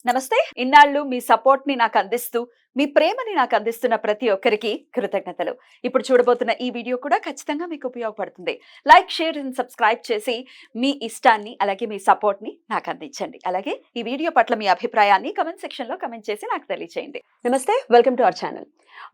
నమస్తే. ఇన్నాళ్ళు మీ సపోర్ట్‌ని నాకందిస్తూ, మీ ప్రేమని నాకందిస్తున్న ప్రతి ఒక్కరికి కృతజ్ఞతలు. ఇప్పుడు చూడబోతున్న ఈ వీడియో కూడా ఖచ్చితంగా మీకు ఉపయోగపడుతుంది. లైక్, షేర్ అండ్ సబ్స్క్రైబ్ చేసి మీ ఇష్టాన్ని, అలాగే మీ సపోర్ట్‌ని నాకందించండి. అలాగే ఈ వీడియో పట్ల మీ అభిప్రాయాన్ని కామెంట్ సెక్షన్‌లో కామెంట్ చేసి నాకు తెలియచేయండి. నమస్తే. Welcome to our channel.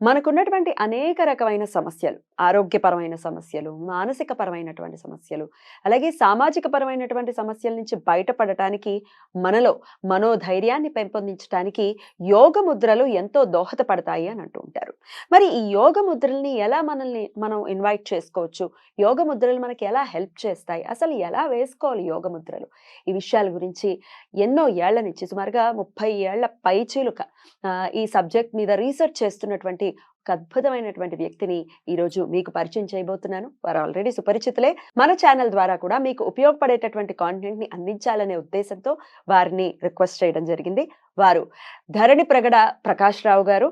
మనకున్నటువంటి అనేక రకమైన సమస్యలు, ఆరోగ్యపరమైన సమస్యలు, మానసిక పరమైనటువంటి సమస్యలు, అలాగే సామాజిక పరమైనటువంటి సమస్యల నుంచి బయటపడటానికి మనలో మనోధైర్యాన్ని పెంపొందించడానికి యోగ ముద్రలు ఎంతో దోహదపడతాయి అని అంటూ ఉంటారు. మరి ఈ యోగ ముద్రల్ని ఎలా మనం ఇన్వైట్ చేసుకోవచ్చు? యోగ ముద్రలు మనకి ఎలా హెల్ప్ చేస్తాయి? అసలు ఎలా వేసుకోవాలి యోగ ముద్రలు? ఈ విషయాల గురించి ఎన్నో ఏళ్ల నుంచి సుమారుగా 30 ఏళ్ల పైచిలుక ఈ సబ్జెక్ట్ మీద రీసెర్చ్ చేస్తున్నటువంటి ఒక అద్భుతమైనటువంటి వ్యక్తిని ఈరోజు మీకు పరిచయం చేయబోతున్నాను. వారు ఆల్రెడీ సుపరిచితులే. మన ఛానల్ ద్వారా కూడా మీకు ఉపయోగపడేటటువంటి కాంటెంట్ ని అందించాలనే ఉద్దేశంతో వారిని రిక్వెస్ట్ చేయడం జరిగింది. వారు ధరణి ప్రగడ ప్రకాష్ రావు గారు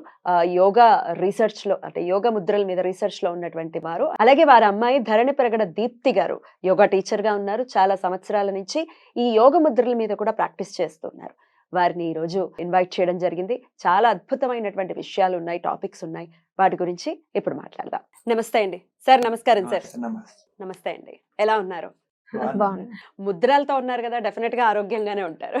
యోగా రీసెర్చ్ లో, అంటే యోగ ముద్రల మీద రీసెర్చ్ లో ఉన్నటువంటి వారు. అలాగే వారి అమ్మాయి ధరణి ప్రగడ దీప్తి గారు యోగా టీచర్ గా ఉన్నారు. చాలా సంవత్సరాల నుంచి ఈ యోగ ముద్రల మీద కూడా ప్రాక్టీస్ చేస్తున్నారు. వారిని ఈరోజు ఇన్వైట్ చేయడం జరిగింది. చాలా అద్భుతమైనటువంటి విషయాలు ఉన్నాయి, టాపిక్స్ ఉన్నాయి. వాటి గురించి ఇప్పుడు మాట్లాడదాం. నమస్తే అండి సార్. నమస్కారం సార్. నమస్తే అండి. ఎలా ఉన్నారు? ముద్రలతో ఉన్నారు కదా, డెఫినెట్ గా ఆరోగ్యంగానే ఉంటారు.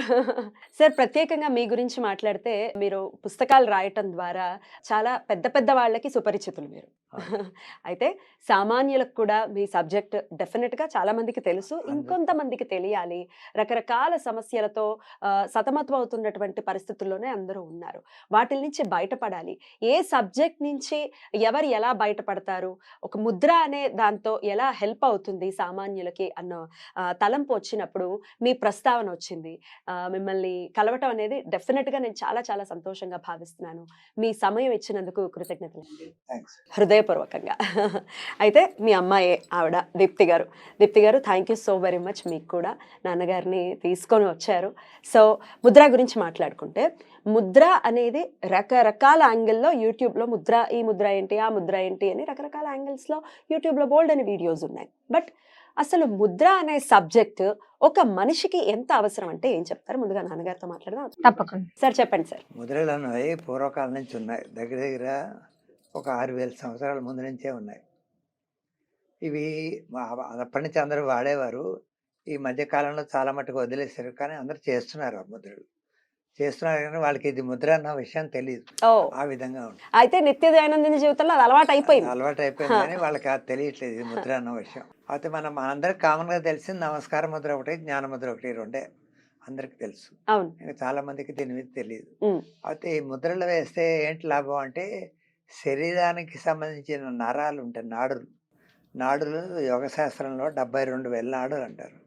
సార్, ప్రత్యేకంగా మీ గురించి మాట్లాడితే మీరు పుస్తకాలు రాయటం ద్వారా చాలా పెద్ద పెద్ద వాళ్ళకి సుపరిచితులు మీరు. అయితే సామాన్యులకు కూడా మీ సబ్జెక్ట్ డెఫినెట్ గా చాలా మందికి తెలుసు, ఇంకొంతమందికి తెలియాలి. రకరకాల సమస్యలతో సతమతం అవుతున్నటువంటి పరిస్థితుల్లోనే అందరూ ఉన్నారు. వాటి నుంచి బయటపడాలి. ఏ సబ్జెక్ట్ నుంచి ఎవరు ఎలా బయటపడతారు, ఒక ముద్ర అనే దాంతో ఎలా హెల్ప్ అవుతుంది సామాన్యులకి అన్న తలంపు వచ్చినప్పుడు మీ ప్రస్తావన వచ్చింది. మిమ్మల్ని కలవటం అనేది డెఫినెట్ గా నేను చాలా చాలా సంతోషంగా భావిస్తున్నాను. మీ సమయం ఇచ్చినందుకు కృతజ్ఞతలు హృదయపూర్వకంగా. అయితే మీ అమ్మాయి ఆవిడ దీప్తి గారు. దీప్తి గారు, thank you so very much. మీకు కూడా నాన్నగారిని తీసుకొని వచ్చారు. సో ముద్ర గురించి మాట్లాడుకుంటే, ముద్ర అనేది రకరకాల యాంగిల్లో యూట్యూబ్లో ముద్ర, ఈ ముద్ర ఏంటి, ఆ ముద్ర ఏంటి అని రకరకాల యాంగిల్స్లో యూట్యూబ్లో బోల్డ్ అని వీడియోస్ ఉన్నాయి. బట్ అసలు ముద్ర అనే సబ్జెక్ట్ ఒక మనిషికి ఎంత అవసరం అంటే ఏం చెప్తారు? ముందుగా నాన్నగారితో మాట్లాడదాం. తప్పకుండా సార్ చెప్పండి సార్. ముద్రలు అన్నవి పూర్వకాలం నుంచి ఉన్నాయి. దగ్గర దగ్గర ఒక 6000 సంవత్సరాల ముందు నుంచే ఉన్నాయి. ఇవి అప్పటి నుంచి అందరూ వాడేవారు. ఈ మధ్య కాలంలో చాలా మటుకు వదిలేశారు. కానీ అందరూ చేస్తున్నారు ఆ ముద్రలు. చేస్తున్నారు కానీ వాళ్ళకి ఇది ముద్ర అన్న విషయం తెలియదు. ఆ విధంగా ఉంది. అయితే నిత్య దైనందిన జీవితంలో అది అలవాటు అయిపోయింది. అలవాటు అయిపోయింది కానీ వాళ్ళకి అది తెలియట్లేదు ఇది ముద్ర అన్న విషయం. అయితే మనందరికి కామన్గా తెలిసింది నమస్కార ముద్ర ఒకటి, జ్ఞాన ముద్ర ఒకటి, రెండే అందరికి తెలుసు. అవును. చాలా మందికి దీని మీద తెలియదు. అయితే ఈ ముద్రలు వేస్తే ఏంటి లాభం అంటే, శరీరానికి సంబంధించిన నరాలు ఉంటాయి, నాడులు యోగ శాస్త్రంలో 72,000 నాడులు అంటారు.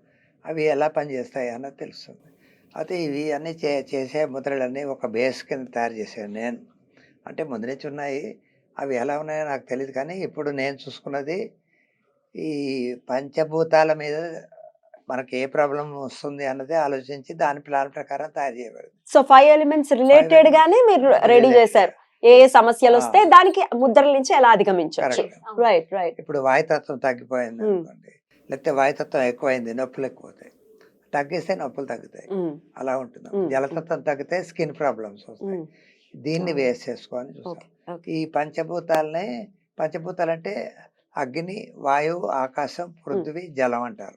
అవి ఎలా పనిచేస్తాయి అన్నది తెలుస్తుంది. అయితే ఇవి అన్నీ చేసే ముద్రలన్నీ ఒక బేస్ కింద తయారు చేశాను నేను. అంటే ముందు నుంచి ఉన్నాయి. అవి ఎలా ఉన్నాయో నాకు తెలియదు కానీ ఇప్పుడు నేను చూసుకున్నది ఈ పంచభూతాల మీద మనకి ఏ ప్రాబ్లం వస్తుంది అన్నది ఆలోచించి దాని ప్లాన్ ప్రకారం తయారు చేయబడింది. సో 5 ఎలిమెంట్స్ రిలేటెడ్ గానే మీరు రెడీ చేశారు. ఏ సమస్యలు వస్తే దానికి ముద్రల నుంచి ఎలా అధిగమించవచ్చు. Right right. ఇప్పుడు వాయుతత్వం తగ్గిపోయింది అనుకోండి, లేకపోతే వాయుతత్వం ఎక్కువైంది, నొప్పులు ఎక్కువతాయి. తగ్గిస్తే నొప్పులు తగ్గుతాయి, అలా ఉంటుంది. జలతత్వం తగ్గితే స్కిన్ ప్రాబ్లమ్స్ వస్తాయి. దీన్ని వేసేసుకోని చూస్తాం. ఈ పంచభూతాలు అంటే అగ్ని, వాయువు, ఆకాశం, పృథ్వీ, జలం అంటారు.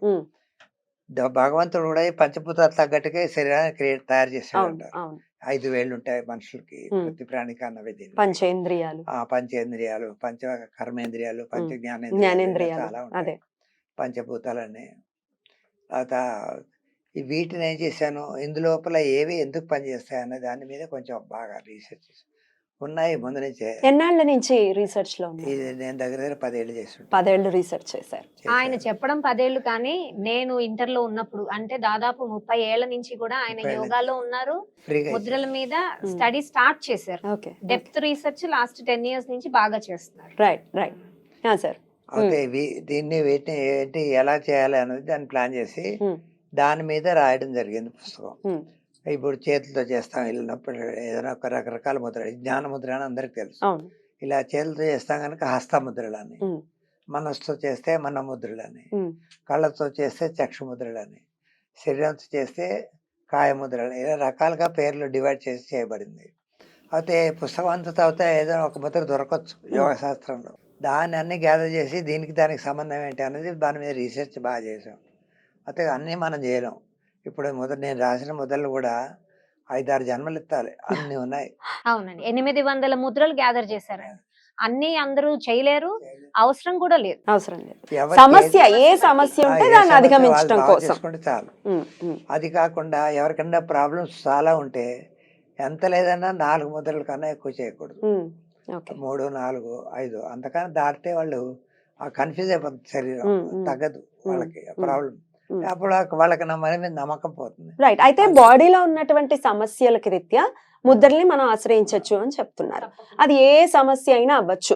భగవంతుడు కూడా ఈ పంచభూతాలు తగ్గట్టుగా శరీరాన్ని తయారు చేశాడు అంటారు. 5 వేళ్ళు ఉంటాయి మనుషులకి, ప్రతి ప్రాణికి అన్నవి. పంచేంద్రియాలు, పంచ కర్మేంద్రియాలు, పంచ జ్ఞానేంద్రియాలు చాలా ఉంటాయి పంచభూతాలన్నీ. తర్వాత వీటిని ఏం చేశాను, ఇందులోపల ఏవి ఎందుకు పనిచేస్తాయి అనే దాని మీద కొంచెం బాగా రీసెర్చ్ ఉన్నాయి ముందు నుంచే. ఎన్నాళ్ళ నుంచి రీసెర్చ్ లో? ఇది నేను దగ్గర 10 ఏళ్ళు చేస్తాను. 10 ఏళ్ళు రీసెర్చ్ చేశారు. ఆయన చెప్పడం 10 ఏళ్ళు, కానీ నేను ఇంటర్ లో ఉన్నప్పుడు అంటే దాదాపు 30 ఏళ్ల నుంచి కూడా ఆయన యోగాలో ఉన్నారు. ముద్రల మీద స్టడీ స్టార్ట్ చేశారు. డెప్త్ రీసెర్చ్ లాస్ట్ 10 ఇయర్స్ నుంచి బాగా చేస్తున్నారు. Right right sir. అయితే వీటిని ఏంటి ఎలా చేయాలి అన్నది దాన్ని ప్లాన్ చేసి దాని మీద రాయడం జరిగింది పుస్తకం. ఇప్పుడు చేతులతో చేస్తాం, వెళ్ళినప్పుడు ఏదైనా ఒక రకరకాల ముద్ర, జ్ఞాన ముద్ర అని అందరికి తెలుసు. ఇలా చేతులతో చేస్తాం కనుక హస్తముద్రలని, మనసుతో చేస్తే మన ముద్రలని, కళ్ళతో చేస్తే చక్షు ముద్రలని, శరీరంతో చేస్తే కాయముద్రలు ఇలా రకాలుగా పేర్లు డివైడ్ చేసి చేయబడింది. అయితే పుస్తకం అంతా చదివితే ఏదో ఒక ముద్ర దొరకవచ్చు యోగ శాస్త్రంలో. దాన్ని అన్ని గ్యాదర్ చేసి దానికి సంబంధం ఏంటి అనేది దాని మీద రీసెర్చ్ బాగా చేసాం. అయితే అన్నీ మనం చేయలేం. ఇప్పుడు నేను రాసిన ముద్రలు కూడా 5-6 జన్మలు ఎత్తాలి, అన్నీ ఉన్నాయి. అవునండి, 800 ముద్రలు గ్యాదర్ చేశారండి. అన్ని అందరూ చేయలేరు, అవసరం కూడా లేదు. అవసరం లేదు. ఎవరికి సమస్య ఏది- ఏ సమస్య ఉంటే ఏ దాన్ని సమస్య అధిగమించడం వాళ్ళు బాగా కోసం. చేసుకుంటే చాలు. అది కాకుండా ఎవరికన్నా ప్రాబ్లమ్స్ చాలా ఉంటే ఎంత లేదన్నా 4 ముద్రల కన్నా ఎక్కువ చేయకూడదు. 3, 4, 5 అంతకన్నా దాటితే వాళ్ళు కన్ఫ్యూజ్ అయిపోతుంది, శరీరం తగ్గదు వాళ్ళకి ప్రాబ్లం. అప్పుడు వాళ్ళకి మన మీద నమ్మకం పోతుంది. రైట్. అయితే బాడీలో ఉన్నటువంటి సమస్యలకి రీత్యా ముద్రల్ని మనం ఆశ్రయించవచ్చు అని చెప్తున్నారు. అది ఏ సమస్య అయినా అవ్వచ్చు.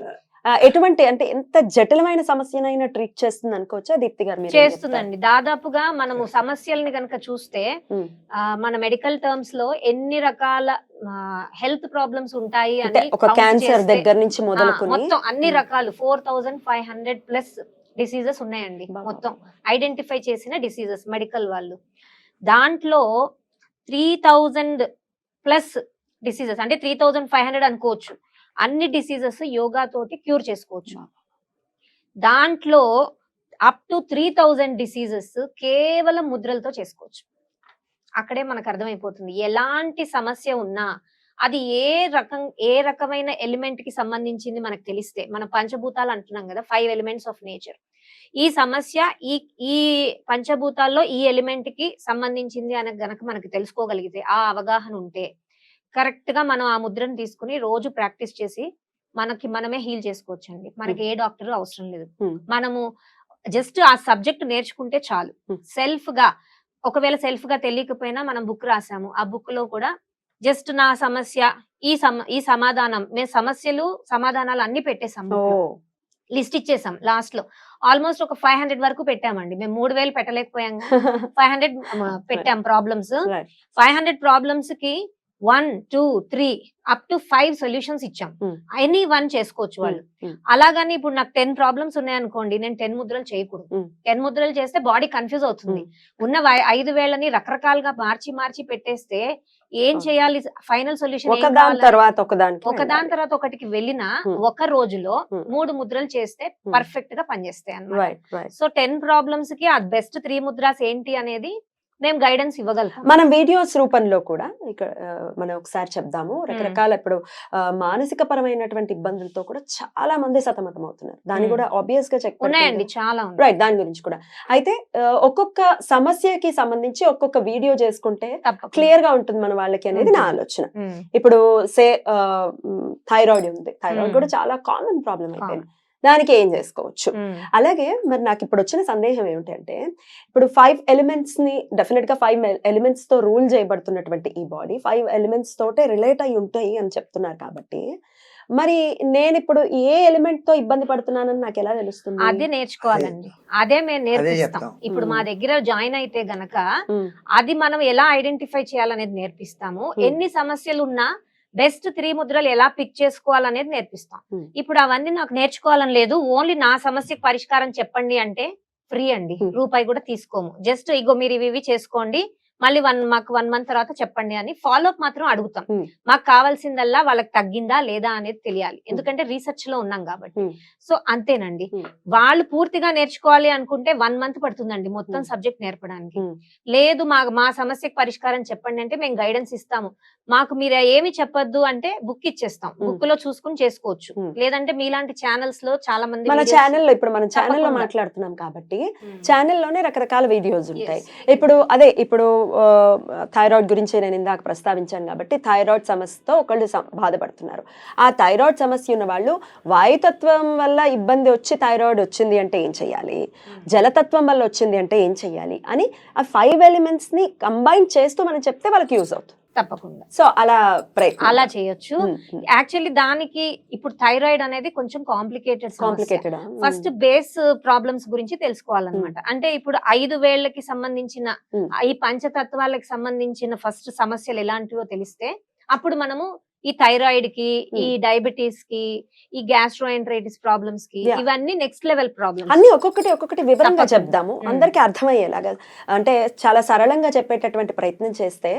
ఎటువంటి అంటే ఎంత జటిలమైన సమస్యనైనా ట్రీట్ చేస్తుంది అనుకోవచ్చా దీప్తి గారు? మీరు చేస్తుందండి. దాదాపుగా మనము సమస్యల్ని కనుక చూస్తే మన మెడికల్ టర్మ్స్ లో ఎన్ని రకాల హెల్త్ ప్రాబ్లమ్స్ ఉంటాయి అంటే అని ఒక count క్యాన్సర్ చేస్తే, దగ్గర నుంచి మొదలుకొని మొత్తం అన్ని రకాలు 4500+ డిసీజెస్ ఉన్నాయండి. మొత్తం ఐడెంటిఫై చేసిన డిసీజెస్ మెడికల్ వాళ్ళు. దాంట్లో 3000+ డిసీజెస్ అంటే 3500 అనుకోవచ్చు. అన్ని డిసీజెస్ యోగా తోటి క్యూర్ చేసుకోవచ్చు. దాంట్లో అప్ టు 3000 డిసీజెస్ కేవలం ముద్రలతో చేసుకోవచ్చు. అక్కడే మనకు అర్థమైపోతుంది ఎలాంటి సమస్య ఉన్నా అది ఏ రకమైన ఎలిమెంట్ కి సంబంధించింది మనకు తెలిస్తే. మన పంచభూతాలు అంటున్నాం కదా, 5 ఎలిమెంట్స్ ఆఫ్ నేచర్. ఈ సమస్య ఈ పంచభూతాల్లో ఈ ఎలిమెంట్ కి సంబంధించింది అని గనక మనకు తెలుసుకోగలిగితే, ఆ అవగాహన ఉంటే కరెక్ట్ గా మనం ఆ ముద్రను తీసుకుని రోజు ప్రాక్టీస్ చేసి మనమే హీల్ చేసుకోవచ్చండి. మనకి ఏ డాక్టర్ అవసరం లేదు. మనము జస్ట్ ఆ సబ్జెక్ట్ నేర్చుకుంటే చాలు. సెల్ఫ్ గా, ఒకవేళ సెల్ఫ్ గా తెలియకపోయినా మనం బుక్ రాసాము, ఆ బుక్ లో కూడా జస్ట్ నా సమస్య ఈ సమాధానం, మేము సమాధానాలు అన్ని పెట్టేసాం, లిస్ట్ ఇచ్చేసాం. లాస్ట్ లో ఆల్మోస్ట్ ఒక 500 వరకు పెట్టామండి. మేము 3000 పెట్టలేకపోయాం, 500 పెట్టాం ప్రాబ్లమ్స్. 500 ప్రాబ్లమ్స్ కి 1, 2, 3 అప్ టు 5 సొల్యూషన్స్ ఇచ్చాం. ఎనీ 1 చేసుకోవచ్చు వాళ్ళు. అలాగని ఇప్పుడు నాకు 10 ప్రాబ్లమ్స్ ఉన్నాయనుకోండి, నేను 10 ముద్రలు చేయకూడదు. 10 ముద్రలు చేస్తే బాడీ కన్ఫ్యూజ్ అవుతుంది. ఉన్న 5 వేలని రకరకాలుగా మార్చి పెట్టేస్తే ఏం చేయాలి, ఫైనల్ సొల్యూషన్ ఒకదాని తర్వాత ఒకటికి వెళ్ళినా ఒక రోజులో 3 ముద్రలు చేస్తే పర్ఫెక్ట్ గా పనిచేస్తాయి అన్నమాట. సో 10 ప్రాబ్లమ్స్ కి ఆ బెస్ట్ 3 ముద్రాస్ ఏంటి అనేది మేము గైడెన్స్ ఇవ్వగలుగుతాం. మనం వీడియోస్ రూపంలో కూడా ఇక్కడ మనం ఒకసారి చెప్దాము. రకరకాల ఇప్పుడు మానసిక పరమైనటువంటి ఇబ్బందులతో కూడా చాలా మంది సతమతం అవుతున్నారు. దాన్ని కూడా ఆబ్వియస్ గా చెక్ ఉన్నాయండి, చాలా రైట్. దాని గురించి కూడా అయితే ఒక్కొక్క సమస్యకి సంబంధించి ఒక్కొక్క వీడియో చేసుకుంటే క్లియర్ గా ఉంటుంది మన వాళ్ళకి అనేది నా ఆలోచన. ఇప్పుడు థైరాయిడ్ ఉంది, థైరాయిడ్ కూడా చాలా కామన్ ప్రాబ్లం అయిపోయింది. దానికి ఏం చేసుకోవచ్చు? అలాగే మరి నాకు ఇప్పుడు వచ్చిన సందేహం ఏమిటంటే, ఇప్పుడు 5 ఎలిమెంట్స్ ని డెఫినెట్ గా 5 ఎలిమెంట్స్ తో రూల్ చేయబడుతున్నటువంటి ఈ బాడీ 5 ఎలిమెంట్స్ తోటే రిలేట్ అయి ఉంటాయి అని చెప్తున్నారు. కాబట్టి మరి నేను ఇప్పుడు ఏ ఎలిమెంట్ తో ఇబ్బంది పడుతున్నానని నాకు ఎలా తెలుస్తుంది? అదే నేర్చుకోవాలండి, అదే మేము నేర్పిస్తాం. ఇప్పుడు మా దగ్గర జాయిన్ అయితే గనక అది మనం ఎలా ఐడెంటిఫై చేయాలనేది నేర్పిస్తాము. ఎన్ని సమస్యలు ఉన్నా బెస్ట్ 3 ముద్రలు ఎలా పిక్ చేసుకోవాలనేది నేర్పిస్తాం. ఇప్పుడు అవన్నీ నాకు నేర్చుకోవాలని లేదు, ఓన్లీ నా సమస్యకు పరిష్కారం చెప్పండి అంటే ఫ్రీ అండి, రూపాయి కూడా తీసుకోము. జస్ట్ ఇగో మీరు ఇవి చేసుకోండి, మళ్ళీ మాకు 1 మంత్ తర్వాత చెప్పండి అని ఫాలో అప్ మాత్రం అడుగుతాం. మాకు కావాల్సిందల్లా వాళ్ళకి తగ్గిందా లేదా అనేది తెలియాలి, ఎందుకంటే రీసెర్చ్ లో ఉన్నాం కాబట్టి. సో అంతేనండి. వాళ్ళు పూర్తిగా నేర్చుకోవాలి అనుకుంటే 1 మంత్ పడుతుందండి మొత్తం సబ్జెక్ట్ నేర్పడానికి. లేదు మా సమస్యకు పరిష్కారం చెప్పండి అంటే మేము గైడెన్స్ ఇస్తాము. మాకు మీరు ఏమి చెప్పొద్దు అంటే బుక్ ఇచ్చేస్తాం, బుక్ లో చూసుకుని చేసుకోవచ్చు. లేదంటే మీలాంటి ఛానల్స్ లో చాలా మంది మన ఛానల్లో ఇప్పుడు మన ఛానల్లో మాట్లాడుతున్నాం కాబట్టి ఛానల్లోనే రకరకాల వీడియోస్ ఉంటాయి. ఇప్పుడు థైరాయిడ్ గురించి నేను ఇందాక ప్రస్తావించాను కాబట్టి థైరాయిడ్ సమస్యతో ఒకళ్ళు బాధపడుతున్నారు. ఆ థైరాయిడ్ సమస్య ఉన్న వాళ్ళు వాయుతత్వం వల్ల ఇబ్బంది వచ్చి థైరాయిడ్ వచ్చింది అంటే ఏం చెయ్యాలి, జలతత్వం వల్ల వచ్చింది అంటే ఏం చెయ్యాలి అని ఆ 5 ఎలిమెంట్స్ ని కంబైన్ చేస్తూ మనం చెప్తే వాళ్ళకి యూజ్ అవుతుంది. తప్పకుండా. సో అలా చేయొచ్చు. యాక్చువల్లీ దానికి ఇప్పుడు థైరాయిడ్ అనేది కొంచెం కాంప్లికేటెడ్. ఫస్ట్ బేస్ ప్రాబ్లమ్స్ గురించి తెలుసుకోవాలన్నమాట. అంటే ఇప్పుడు 5 వేళ్ళకి సంబంధించిన ఈ పంచతత్వాలకు సంబంధించిన ఫస్ట్ సమస్యలు ఎలాంటివో తెలిస్తే అప్పుడు మనము ఈ థైరాయిడ్ కి, ఈ Hmm. డయాబెటీస్ కి, ఈ గ్యాస్ట్రోఎంటరైటిస్ ప్రాబ్లమ్స్ కి, Yeah. ఇవన్నీ నెక్స్ట్ లెవెల్ ప్రాబ్లమ్స్. అన్ని ఒక్కొక్కటి వివరంగా తప్పకుండా. చెప్దాము, అందరికీ అర్థమయ్యేలాగా. అంటే చాలా సరళంగా చెప్పేటటువంటి ప్రయత్నం చేస్తే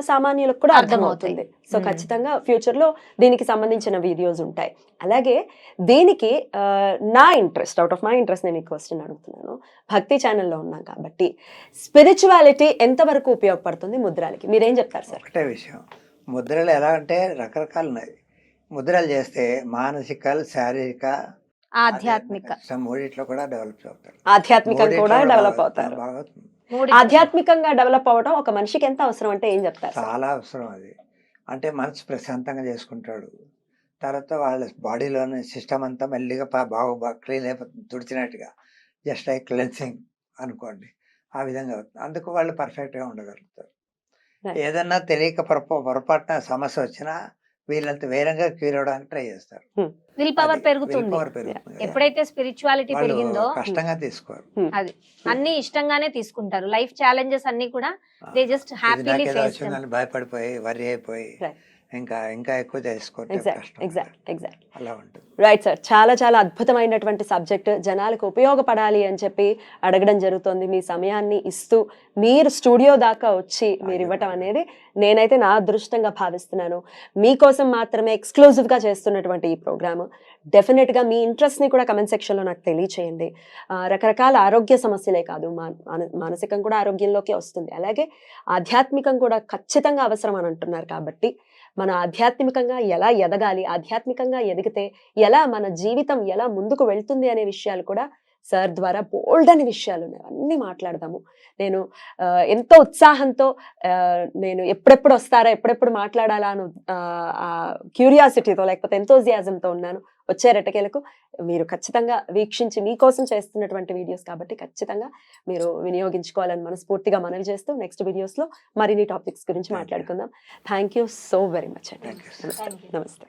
సామాన్యులకు కూడా అర్థమవుతాయి. అర్థమవుతుంది. సో ఖచ్చితంగా ఫ్యూచర్ లో దీనికి సంబంధించిన వీడియోస్ ఉంటాయి. అలాగే దీనికి నా interest, out of my interest నేను ఈ క్వశ్చన్ అడుగుతున్నాను. భక్తి ఛానల్లో ఉన్నాం కాబట్టి స్పిరిచువాలిటీ ఎంతవరకు ఉపయోగపడుతుంది ముద్రాలకి, మీరేం చెప్తారు సార్? ఒకటే విషయం, ముద్రలు ఎలా అంటే రకరకాలు ఉన్నాయి. ముద్రలు చేస్తే మానసిక, శారీరక, ఆధ్యాత్మిక మూడిట్లో కూడా డెవలప్ అవుతారు. ఆధ్యాత్మికంగా కూడా డెవలప్ అవుతారు. బాగా ఆధ్యాత్మికంగా డెవలప్ అవడం ఒక మనిషికి ఎంత అవసరం అంటే ఏం చెప్తారు సార్? చాలా అవసరం అది. అంటే మనసు ప్రశాంతంగా చేసుకుంటాడు. తర్వాత వాళ్ళ బాడీలోని సిస్టమ్ అంతా మెల్లిగా బాగా క్లీన్ అయిపోతుంది, తుడిచినట్టుగా. జస్ట్ లైక్ క్లెన్సింగ్ అనుకోండి, ఆ విధంగా అవుతుంది. అందుకు వాళ్ళు పర్ఫెక్ట్గా ఉండగలుగుతారు. Right. ఏదన్నా తెలియక పొరపాటున సమస్య వచ్చినా వీళ్ళంత వేరంగా క్యూర్ అవడానికి ట్రై చేస్తారు. విల్ పవర్ అది పెరుగుతుంది. will power పెరుగుతుంది. ఎప్పుడైతే స్పిరిచువాలిటీ వాళ్ళు పెరిగిందో కష్టంగా తీసుకోరు. అది అన్ని ఇష్టంగానే తీసుకుంటారు. లైఫ్ ఛాలెంజెస్ అన్ని కూడా దే జస్ట్ ఇది హ్యాపీలీ నాకేదో ఫేస్ వచ్చిందని భయపడిపోయి వరి అయిపోయి Right. ఇంకా ఎక్కువ చేసుకోవటం కష్టం. ఎగ్జాక్ట్ అలా ఉంటుంది. రైట్ సార్, చాలా అద్భుతమైనటువంటి సబ్జెక్ట్, జనాలకు ఉపయోగపడాలి అని చెప్పి అడగడం జరుగుతుంది. మీ సమయాన్ని ఇస్తూ మీరు స్టూడియో దాకా వచ్చి మీరు ఇవ్వటం అనేది నేనైతే నా అదృష్టంగా భావిస్తున్నాను. మీకోసం మాత్రమే ఎక్స్క్లూజివ్గా చేస్తున్నటువంటి ఈ ప్రోగ్రామ్. డెఫినెట్గా మీ ఇంట్రెస్ట్ని కూడా కమెంట్ సెక్షన్లో నాకు తెలియచేయండి. రకరకాల ఆరోగ్య సమస్యలే కాదు, మానసికం కూడా ఆరోగ్యంలోకి వస్తుంది. అలాగే ఆధ్యాత్మికం కూడా ఖచ్చితంగా అవసరం అని అంటున్నారు. కాబట్టి మన ఆధ్యాత్మికంగా ఎలా ఎదగాలి, ఆధ్యాత్మికంగా ఎదిగితే ఎలా మన జీవితం ఎలా ముందుకు వెళ్తుంది అనే విషయాలు కూడా సార్ ద్వారా బోల్డ్ అని విషయాలు ఉన్నాయి, అన్నీ మాట్లాడదాము. నేను ఎంతో ఉత్సాహంతో నేను ఎప్పుడెప్పుడు వస్తారా, ఎప్పుడెప్పుడు మాట్లాడాలా అని క్యూరియాసిటీతో లేకపోతే ఎంతోజియాజంతో ఉన్నాను. వచ్చే రెటకేలకు మీరు ఖచ్చితంగా వీక్షించి మీకోసం చేస్తున్నటువంటి వీడియోస్ కాబట్టి ఖచ్చితంగా మీరు వినియోగించుకోవాలని మనస్ఫూర్తిగా మనవి చేస్తూ నెక్స్ట్ వీడియోస్లో మరిన్ని టాపిక్స్ గురించి మాట్లాడుకుందాం. Thank you so very much అండి. Thank you. నమస్తే.